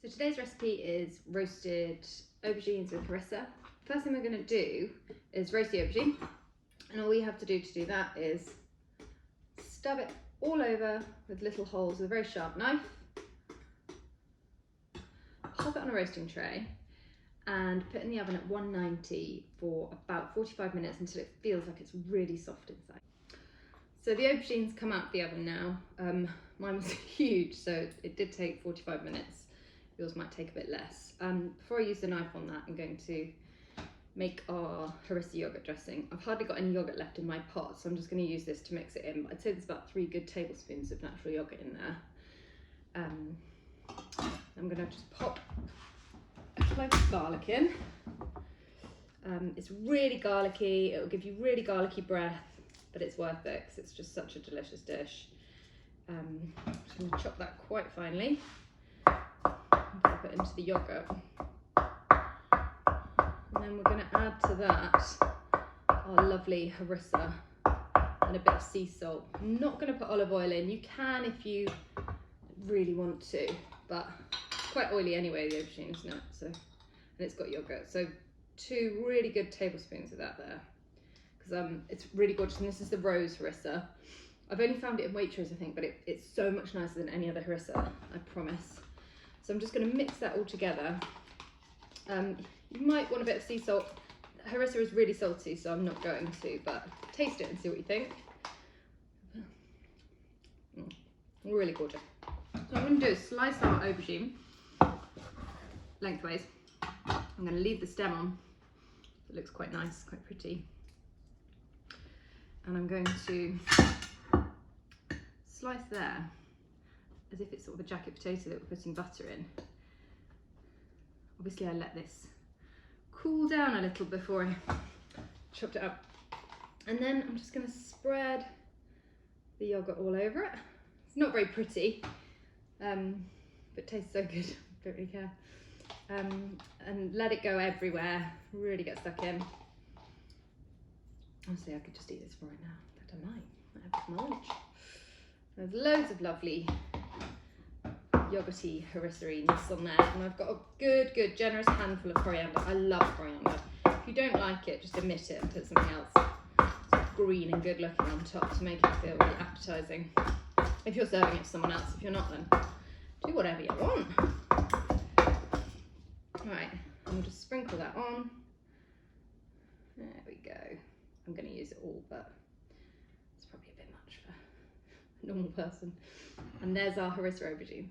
So today's recipe is roasted aubergines with harissa. First thing we're going to do is roast the aubergine, and all you have to do that is stab it all over with little holes with a very sharp knife, pop it on a roasting tray and put it in the oven at 190 for about 45 minutes until it feels like it's really soft inside. So the aubergines come out of the oven now. Mine was huge, so it did take 45 minutes. Yours might take a bit less. Before I use the knife on that, I'm going to make our harissa yogurt dressing. I've hardly got any yogurt left in my pot, so I'm just going to use this to mix it in. But I'd say there's about 3 good tablespoons of natural yogurt in there. I'm going to just pop a clove of garlic in. It's really garlicky. It will give you really garlicky breath, but it's worth it because it's just such a delicious dish. I'm just going to chop that quite finely. Pop it into the yogurt, and then we're going to add to that our lovely harissa and a bit of sea salt. I'm not going to put olive oil in. You can if you really want to, but it's quite oily anyway, the aubergine, isn't it? So, and it's got yogurt, so 2 really good tablespoons of that there, because it's really gorgeous. And this is the rose harissa. I've only found it in Waitrose, I think, but it's so much nicer than any other harissa, I promise. So I'm just going to mix that all together. You might want a bit of sea salt. Harissa is really salty, so I'm not going to, but taste it and see what you think. Really gorgeous. So what I'm going to do is slice our aubergine lengthways. I'm going to leave the stem on. It looks quite nice, quite pretty. And I'm going to slice there as if it's sort of a jacket potato that we're putting butter in. Obviously I let this cool down a little before I chopped it up. And then I'm just going to spread the yogurt all over it. It's not very pretty, but it tastes so good, I don't really care. And let it go everywhere, really get stuck in. Honestly, I could just eat this right now, but I might have my lunch. There's loads of lovely yogurty harissa-ines on there, and I've got a good generous handful of coriander. I love coriander. If you don't like it, just omit it and put something else sort of green and good looking on top to make it feel really appetizing. If you're serving it to someone else, if you're not, then do whatever you want. Right, I'll just sprinkle that on. There we go. I'm going to use it all, but it's probably a bit much for a normal person. And there's our harissa aubergine.